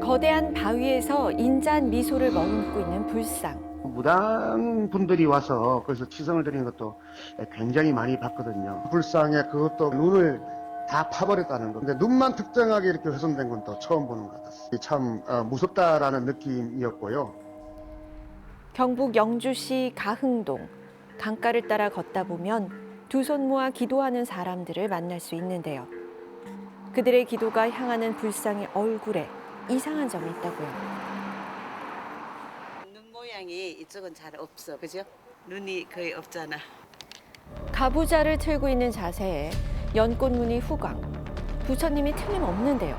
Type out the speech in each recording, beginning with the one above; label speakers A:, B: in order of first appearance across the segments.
A: 거대한 바위에서 인자한 미소를 머금고 있는 불상.
B: 무당 분들이 와서 거기서 치성을 드리는 것도 굉장히 많이 봤거든요. 불상에 그것도 눈을 다 파버렸다는 거. 근데 눈만 특정하게 이렇게 훼손된 건 또 처음 보는 것 같았어요. 참 무섭다라는 느낌이었고요.
A: 경북 영주시 가흥동. 강가를 따라 걷다 보면 두 손 모아 기도하는 사람들을 만날 수 있는데요. 그들의 기도가 향하는 불상의 얼굴에 이상한 점이 있다고요.
C: 눈 모양이 이쪽은 잘 없어, 그죠? 눈이 거의 없잖아.
A: 가부좌를 틀고 있는 자세에 연꽃 무늬 후광. 부처님이 틀림없는데요.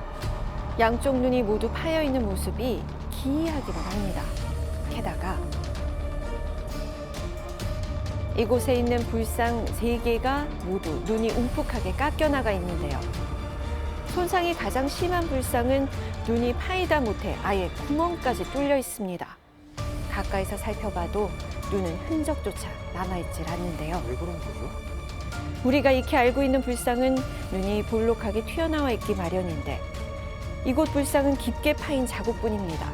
A: 양쪽 눈이 모두 파여 있는 모습이 기이하기만 합니다. 게다가 이곳에 있는 불상 3개가 모두 눈이 움푹하게 깎여나가 있는데요. 손상이 가장 심한 불상은 눈이 파이다 못해 아예 구멍까지 뚫려 있습니다. 가까이서 살펴봐도 눈은 흔적조차 남아있질 않는데요.
D: 왜 그런 거죠?
A: 우리가 익히 알고 있는 불상은 눈이 볼록하게 튀어나와 있기 마련인데 이곳 불상은 깊게 파인 자국뿐입니다.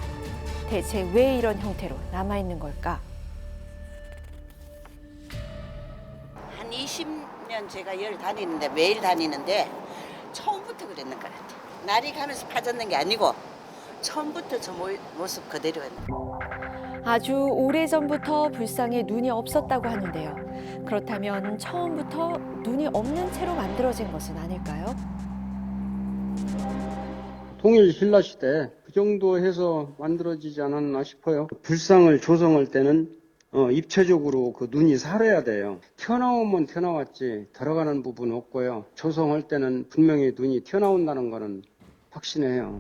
A: 대체 왜 이런 형태로 남아있는 걸까?
C: 한 20년 제가 열 다니는데, 매일 다니는데 처음부터 그랬는 것 같아. 날이 가면서 파졌는 게 아니고 처음부터 저 모습 그대로였는.
A: 아주 오래전부터 불상에 눈이 없었다고 하는데요. 그렇다면 처음부터 눈이 없는 채로 만들어진 것은 아닐까요?
E: 통일 신라 시대 그 정도 해서 만들어지지 않았나 싶어요. 불상을 조성할 때는 입체적으로 그 눈이 살아야 돼요. 튀어나오면 튀어나왔지 들어가는 부분은 없고요. 조성할 때는 분명히 눈이 튀어나온다는 거는 확신해요.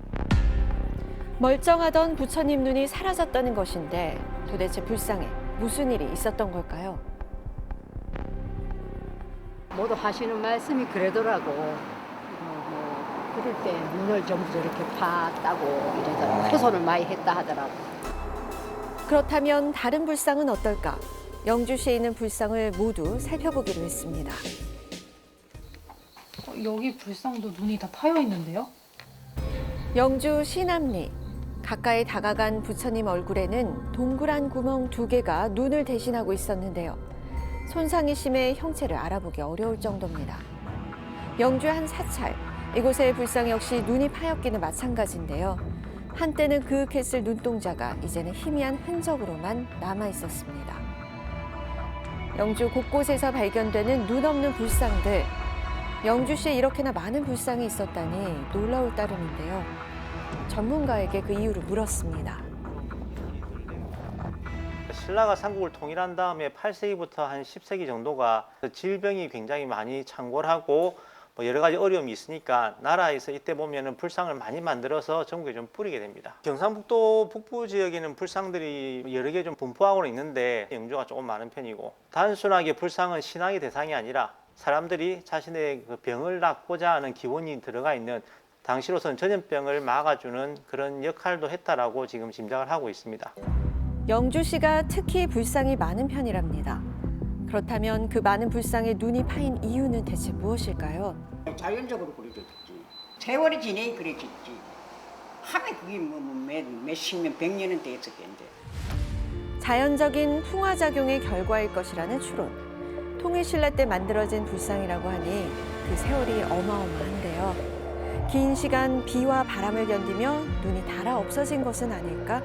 A: 멀쩡하던 부처님 눈이 사라졌다는 것인데 도대체 불상에 무슨 일이 있었던 걸까요?
F: 모두 하시는 말씀이 그러더라고. 그럴 때 눈을 전부 저렇게 봤다고 이러더라고. 훼손을 많이 했다 하더라고.
A: 그렇다면 다른 불상은 어떨까? 영주시에 있는 불상을 모두 살펴보기로 했습니다.
G: 여기 불상도 눈이 다 파여 있는데요?
A: 영주 시남리. 가까이 다가간 부처님 얼굴에는 동그란 구멍 2개가 눈을 대신하고 있었는데요. 손상이 심해 형체를 알아보기 어려울 정도입니다. 영주의 한 사찰. 이곳의 불상 역시 눈이 파였기는 마찬가지인데요. 한때는 그윽했을 눈동자가 이제는 희미한 흔적으로만 남아 있었습니다. 영주 곳곳에서 발견되는 눈 없는 불상들. 영주시에 이렇게나 많은 불상이 있었다니 놀라울 따름인데요. 전문가에게 그 이유를 물었습니다.
D: 신라가 삼국을 통일한 다음에 8세기부터 한 10세기 정도가 질병이 굉장히 많이 창궐하고 여러 가지 어려움이 있으니까 나라에서 이때 보면은 불상을 많이 만들어서 전국에 좀 뿌리게 됩니다. 경상북도 북부 지역에는 불상들이 여러 개 좀 분포하고는 있는데 영주가 조금 많은 편이고, 단순하게 불상은 신앙의 대상이 아니라 사람들이 자신의 그 병을 낫고자 하는 기원이 들어가 있는, 당시로서는 전염병을 막아주는 그런 역할도 했다라고 지금 짐작을 하고 있습니다.
A: 영주시가 특히 불상이 많은 편이랍니다. 그렇다면 그 많은 불상에 눈이 파인 이유는 대체 무엇일까요?
H: 자연적으로 그려졌지. 세월이 지내야 그려졌지. 하면 그게 몇십 년, 100년은 됐었겠는데.
A: 자연적인 풍화작용의 결과일 것이라는 추론. 통일신라 때 만들어진 불상이라고 하니 그 세월이 어마어마한데요. 긴 시간 비와 바람을 견디며 눈이 닳아 없어진 것은 아닐까?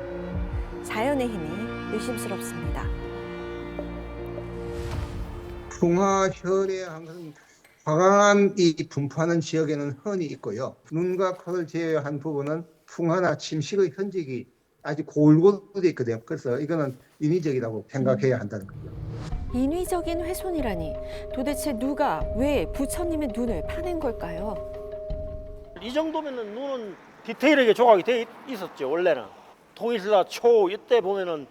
A: 자연의 힘이 의심스럽습니다.
I: 풍화혈에 항상 화강암이 분포하는 지역에는 흔히 있고요. 눈과 코를 제외한 부분은 풍화나 침식의 흔적이 아주 골고루 되어 있거든요. 그래서 이거는 인위적이라고 생각해야 한다는 거죠.
A: 인위적인 훼손이라니 도대체 누가 왜 부처님의 눈을 파낸 걸까요?
J: 이 정도면은 눈은 디테일하게 조각이 돼 있었죠. 원래는 통일신라 초 이때 보면은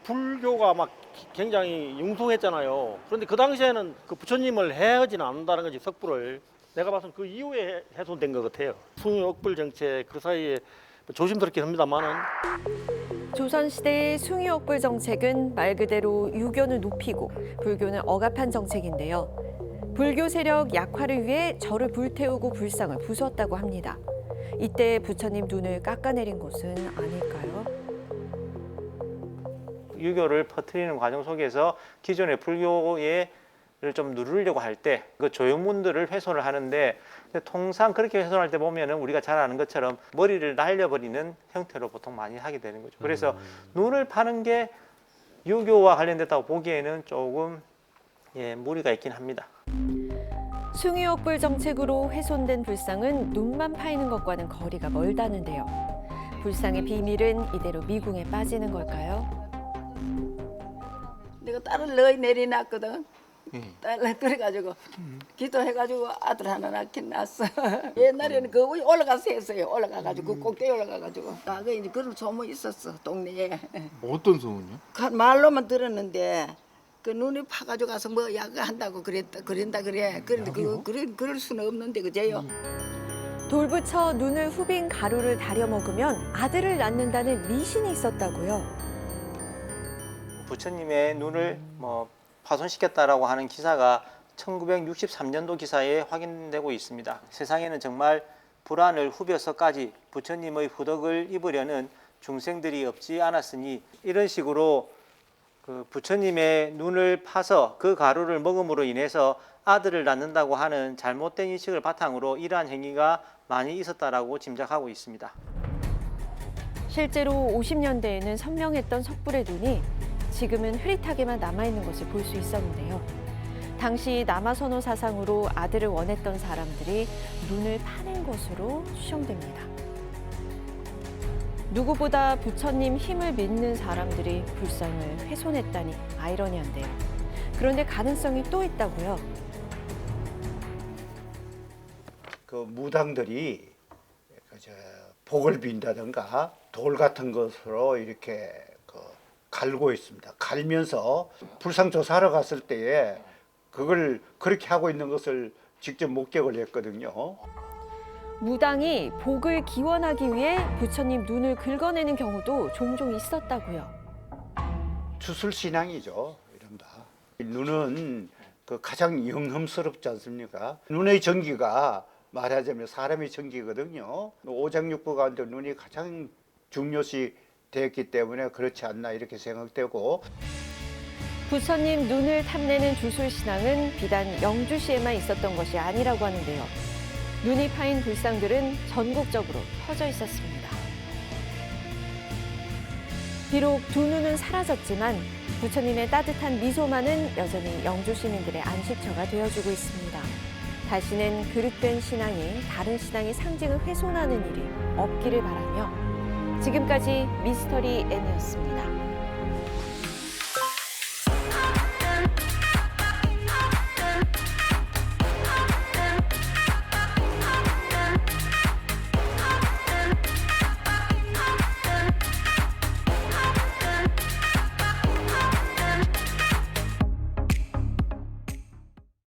J: 불교가 막 굉장히 융성했잖아요. 그런데 그 당시에는 그 부처님을 해하지는 않는다는 거지, 석불을. 내가 봐서는 그 이후에 훼손된 것 같아요. 숭유억불 정책 그 사이에 조심스럽게 합니다만은.
A: 조선시대의 숭유억불 정책은 말 그대로 유교는 높이고 불교는 억압한 정책인데요. 불교 세력 약화를 위해 절을 불태우고 불상을 부수었다고 합니다. 이때 부처님 눈을 깎아내린 것은 아닐까요?
D: 유교를 퍼뜨리는 과정 속에서 기존의 불교를 좀 누르려고 할 때 그 조형문들을 훼손을 하는데 통상 그렇게 훼손할 때 보면은 우리가 잘 아는 것처럼 머리를 날려버리는 형태로 보통 많이 하게 되는 거죠. 그래서 눈을 파는 게 유교와 관련됐다고 보기에는 조금 무리가 있긴 합니다.
A: 숭유옥불 정책으로 훼손된 불상은 눈만 파이는 것과는 거리가 멀다는데요. 불상의 비밀은 이대로 미궁에 빠지는 걸까요?
H: 내가 딸을 너희 내려놨거든. 딸 그래가지고 기도해가지고 아들 하나 낳긴 낳았어. 옛날에는 그 위에 올라가서 했어요. 올라가가지고 그 꼭대기 올라가가지고. 그 이제 그런 소문이 있었어 동네에.
K: 어떤 소문이요?
H: 말로만 들었는데 그 눈이 파가지고 가서 뭐 약한다고 그랬다 그래. 그런데 그럴 수는 없는데 그제요.
A: 돌붙여 눈을 후빈 가루를 다려 먹으면 아들을 낳는다는 미신이 있었다고요.
D: 부처님의 눈을 파손시켰다라고 하는 기사가 1963년도 기사에 확인되고 있습니다. 세상에는 정말 불안을 후벼서까지 부처님의 후덕을 입으려는 중생들이 없지 않았으니 이런 식으로 그 부처님의 눈을 파서 그 가루를 먹음으로 인해서 아들을 낳는다고 하는 잘못된 인식을 바탕으로 이러한 행위가 많이 있었다라고 짐작하고 있습니다.
A: 실제로 50년대에는 선명했던 석불의 눈이 지금은 흐릿하게만 남아있는 것을 볼 수 있었는데요. 당시 남아선호 사상으로 아들을 원했던 사람들이 눈을 파낸 것으로 추정됩니다. 누구보다 부처님 힘을 믿는 사람들이 불상을 훼손했다니 아이러니한데요. 그런데 가능성이 또 있다고요.
L: 그 무당들이 복을 빈다든가 돌 같은 것으로 이렇게 갈고 있습니다. 갈면서 불상 조사하러 갔을 때에 그걸 그렇게 하고 있는 것을 직접 목격을 했거든요.
A: 무당이 복을 기원하기 위해 부처님 눈을 긁어내는 경우도 종종 있었다고요.
L: 주술신앙이죠. 이른바. 눈은 그 가장 영험스럽지 않습니까? 눈의 전기가 말하자면 사람의 전기거든요. 오장육부 가운데 눈이 가장 중요시 되었기 때문에 그렇지 않나 이렇게 생각되고.
A: 부처님 눈을 탐내는 주술신앙은 비단 영주시에만 있었던 것이 아니라고 하는데요. 눈이 파인 불상들은 전국적으로 퍼져 있었습니다. 비록 두 눈은 사라졌지만 부처님의 따뜻한 미소만은 여전히 영주 시민들의 안식처가 되어주고 있습니다. 다시는 그릇된 신앙이 다른 신앙의 상징을 훼손하는 일이 없기를 바라며 지금까지 미스터리 N이었습니다.